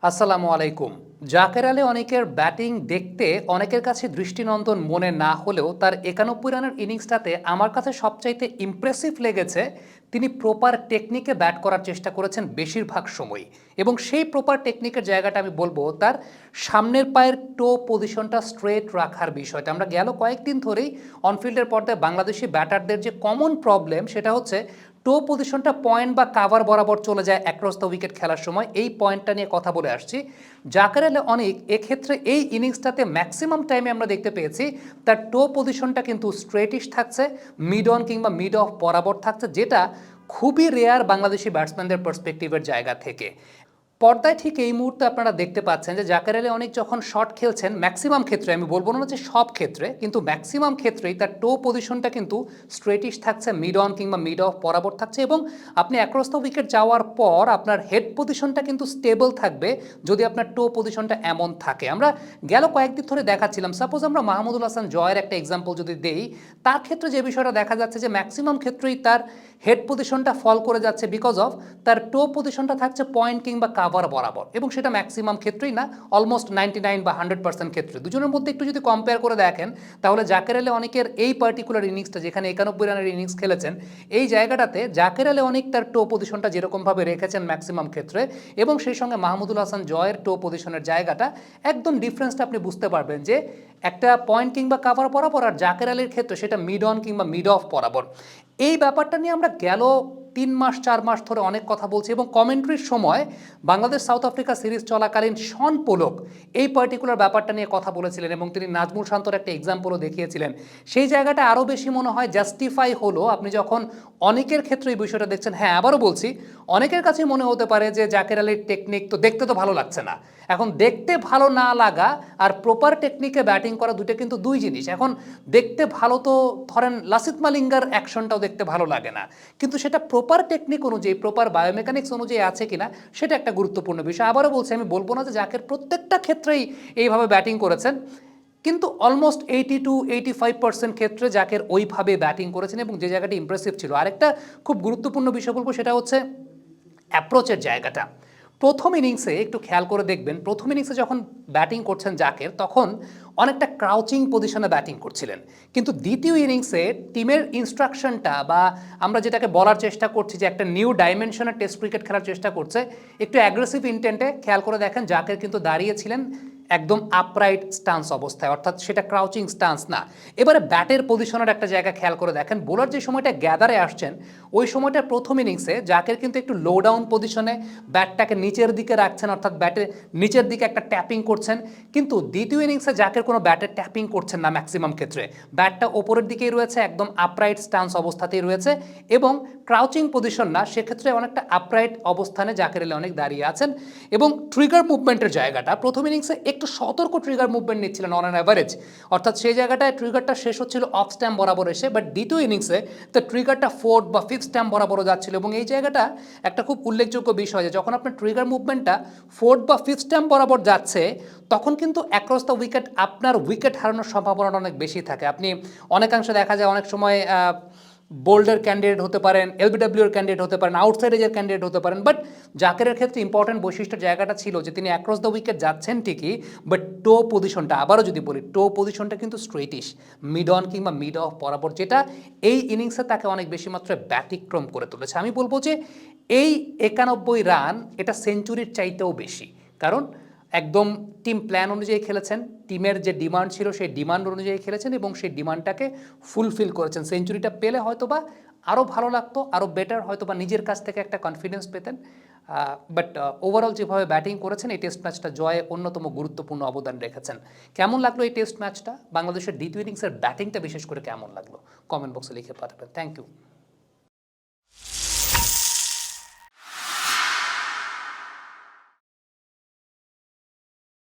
আসসালামু আলাইকুম। জাকের আলী অনেকের ব্যাটিং দেখতে অনেকের কাছে দৃষ্টিনন্দন মনে না হলেও তার ৯১ রানের ইনিংসটাতে আমার কাছে সবচাইতে ইমপ্রেসিভ লেগেছে। তিনি প্রপার টেকনিকে ব্যাট করার চেষ্টা করেছেন বেশিরভাগ সময়ই, এবং সেই প্রপার টেকনিকের জায়গাটা আমি বলবো তার সামনের পায়ের টো পজিশনটা স্ট্রেট রাখার বিষয়টা। আমরা গেল কয়েকদিন ধরেই অনফিল্ডের পর্দায় বাংলাদেশি ব্যাটারদের যে কমন প্রবলেম সেটা হচ্ছে টো পজিশনটা পয়েন্ট বা কাভার বরাবর চলে যায় অ্যাক্রস দ্য উইকেট খেলার সময়। এই পয়েন্টটা নিয়ে কথা বলে আসছি। জাকের আলী অনেক এক্ষেত্রে এই ইনিংসটাতে ম্যাক্সিমাম টাইমে আমরা দেখতে পেয়েছি তার টো পজিশনটা কিন্তু স্ট্রেটিশ থাকছে, মিড অন কিংবা মিড অফ বরাবর থাকছে, যেটা খুবই রেয়ার বাংলাদেশি ব্যাটসম্যানদের পার্সপেক্টিভের জায়গা থেকে। পর্দায় ঠিক এই মুহূর্তে আপনারা দেখতে পাচ্ছেন যে জাকের আলী অনেক যখন শট খেলছেন, ম্যাক্সিমাম ক্ষেত্রে, আমি বলবো না যে সব ক্ষেত্রে, কিন্তু ম্যাক্সিমাম ক্ষেত্রেই তার টো পজিশনটা কিন্তু স্ট্রেটিশ থাকছে, মিড অন কিংবা মিড অফ বরাবর থাকছে, এবং আপনি অ্যাক্রস দ্য উইকেট যাওয়ার পর আপনার হেড পজিশনটা কিন্তু স্টেবল থাকবে যদি আপনার টো পজিশনটা এমন থাকে। আমরা গেল কয়েকদিন ধরে দেখাচ্ছিলাম, সাপোজ আমরা মাহমুদুল হাসান জয়ের একটা এক্সাম্পল যদি দেই, তার ক্ষেত্রে যে বিষয়টা দেখা যাচ্ছে যে ম্যাক্সিমাম ক্ষেত্রেই তার হেড পজিশনটা ফল করে যাচ্ছে বিকজ অফ তার টো পজিশনটা থাকছে পয়েন্ট কিংবা কাভার বরাবর, এবং সেটা ম্যাক্সিমাম ক্ষেত্রেই না, অলমোস্ট 99 বা 100% ক্ষেত্রে। দুজনের মধ্যে একটু যদি কম্পেয়ার করে দেখেন তাহলে জাকের আলী অনেকের এই পার্টিকুলার ইনিংসটা, যেখানে ৯১ রানের ইনিংস খেলেছেন, এই জায়গাটাতে জাকের আলী অনেক তার টো পজিশনটা যেরকমভাবে রেখেছেন ম্যাক্সিমাম ক্ষেত্রে, এবং সেই সঙ্গে মাহমুদুল হাসান জয়ের টো পজিশনের জায়গাটা, একদম ডিফারেন্সটা আপনি বুঝতে পারবেন যে একটা পয়েন্ট কিংবা কাভার বরাবর, আর জাকের আলীর ক্ষেত্রে সেটা মিড অন কিংবা মিড অফ বরাবর। এই ব্যাপারটা নিয়ে আমরা গেল ৩ মাস ৪ মাস ধরে অনেক কথা বলছি, এবং কমেন্ট্রির সময় বাংলাদেশ সাউথ আফ্রিকা সিরিজ চলাকালীন শন পোলক এই পার্টিকুলার ব্যাপারটা নিয়ে কথা বলেছিলেন, এবং তিনি নাজমুল শান্তর একটা এক্সাম্পলও দেখিয়েছিলেন। সেই জায়গাটা আরও বেশি মনে হয় জাস্টিফাই হলো আপনি যখন অনেকের ক্ষেত্রে এই বিষয়টা দেখছেন। হ্যাঁ, আবারও বলছি, অনেকের কাছে মনে হতে পারে যে জাকের আলীর টেকনিক তো দেখতে তো ভালো লাগছে না। এখন দেখতে ভালো না লাগা আর প্রপার টেকনিকে ব্যাটিং করা দুটো কিন্তু দুই জিনিস। এখন দেখতে ভালো তো ধরেন লাসিথ মালিঙ্গার অ্যাকশনটাও দেখতে ভালো লাগে না, কিন্তু সেটা প্রপার টেকনিক অনুযায়ী, প্রপার বায়োমেকানিক্স অনুযায়ী আছে কিনা, সেটা একটা গুরুত্বপূর্ণ বিষয়। আবারও বলছি, আমি বলবো না যে জাকের প্রত্যেকটা ক্ষেত্রেই এইভাবে ব্যাটিং করেছেন, কিন্তু অলমোস্ট 80 to 85% ক্ষেত্রে জাকের ওইভাবে ব্যাটিং করেছেন, এবং যে জায়গাটি ইমপ্রেসিভ ছিল। আরেকটা খুব গুরুত্বপূর্ণ বিষয় বলবো, সেটা হচ্ছে অ্যাপ্রোচের জায়গাটা। প্রথম ইনিংসে একটু খেয়াল করে দেখবেন, প্রথম ইনিংসে যখন ব্যাটিং করছেন জাকের, তখন অনেকটা ক্রাউচিং পজিশনে ব্যাটিং করছিলেন, কিন্তু দ্বিতীয় ইনিংসে টিমের ইনস্ট্রাকশনটা, বা আমরা যেটাকে বলার চেষ্টা করছি যে একটা নিউ ডাইমেনশনের টেস্ট ক্রিকেট খেলার চেষ্টা করছে, একটু অ্যাগ্রেসিভ ইন্টেন্টে, খেয়াল করে দেখেন জাকের কিন্তু দাঁড়িয়েছিলেন একদম আপরাইট স্টান্স অবস্থায়, অর্থাৎ সেটা ক্রাউচিং স্টান্স না। এবারে ব্যাটের পজিশনের একটা জায়গা খেয়াল করে দেখেন, বোলার যে সময়টা গ্যাদারে আসছেন, ওই সময়টার প্রথম ইনিংসে জাকের কিন্তু একটু লো ডাউন পজিশনে ব্যাটটাকে নিচের দিকে রাখছেন, অর্থাৎ ব্যাটের নিচের দিকে একটা ট্যাপিং করছেন, কিন্তু দ্বিতীয় ইনিংসে জাকের কোনো ব্যাটের ট্যাপিং করছেন না ম্যাক্সিমাম ক্ষেত্রে। ব্যাটটা ওপরের দিকেই রয়েছে, একদম আপরাইট স্টান্স অবস্থাতেই রয়েছে, এবং ক্রাউচিং পজিশন না, সেক্ষেত্রে অনেকটা আপরাইট অবস্থানে জাকের আলী অনেক দাঁড়িয়ে আছেন। এবং ট্রিগার মুভমেন্টের জায়গাটা, প্রথম ইনিংসে একটু সতর্ক ট্রিগার মুভমেন্ট নিচ্ছিলেন অন অ্যান অ্যাভারেজ, অর্থাৎ সেই জায়গাটায় ট্রিগারটা শেষ হচ্ছিল অফ স্ট্যাম্প বরাবর এসে, বাট দ্বিতীয় ইনিংসে তো ট্রিগারটা ফোর্থ বা ফিফথ স্ট্যাম্প বরাবরও যাচ্ছিল। এবং এই জায়গাটা একটা খুব উল্লেখযোগ্য বিষয় যে যখন আপনার ট্রিগার মুভমেন্টটা ফোর্থ বা ফিফথ স্ট্যাম্প বরাবর যাচ্ছে, তখন কিন্তু অ্যাক্রস দ্য উইকেট আপনার উইকেট হারানোর সম্ভাবনাটা অনেক বেশি থাকে। আপনি অনেকাংশে দেখা যায় অনেক সময় বোল্ডের ক্যান্ডিডেট হতে পারেন, এলবিডব্লিউর ক্যান্ডিডেট হতে পারেন, আউটসাইড এজের ক্যান্ডিডেট হতে পারেন, বাট জাকেরের ক্ষেত্রে ইম্পর্টেন্ট বৈশিষ্ট্যের জায়গাটা ছিল যে তিনি অ্যাক্রস দ্য উইকেট যাচ্ছেন ঠিকই, বাট টো পজিশনটা, আবারও যদি বলি, টো পজিশনটা কিন্তু স্ট্রেটিশ, মিড অন কিংবা মিড অফ বরাবর, যেটা এই ইনিংসে তাকে অনেক বেশি মাত্রায় ব্যতিক্রম করে তুলেছে। আমি বলবো যে এই ৯১ রান এটা সেঞ্চুরির চাইতেও বেশি, কারণ একদম টিম প্ল্যান অনুযায়ী খেলেছেন, টিমের যে ডিমান্ড ছিল সেই ডিমান্ড অনুযায়ী খেলেছেন, এবং সেই ডিমান্ডটাকে ফুলফিল করেছেন। সেঞ্চুরিটা পেলে হয়তোবা আরও ভালো লাগতো, আরও বেটার, হয়তোবা নিজের কাছ থেকে একটা কনফিডেন্স পেতেন, বাট ওভারঅল যেভাবে ব্যাটিং করেছেন, এই টেস্ট ম্যাচটা জয়ে অন্যতম গুরুত্বপূর্ণ অবদান রেখেছেন। কেমন লাগলো এই টেস্ট ম্যাচটা? বাংলাদেশের দ্বিতীয় ইনিংসের ব্যাটিংটা বিশেষ করে কেমন লাগলো? কমেন্ট বক্সে লিখে পাঠাবেন। Thank you.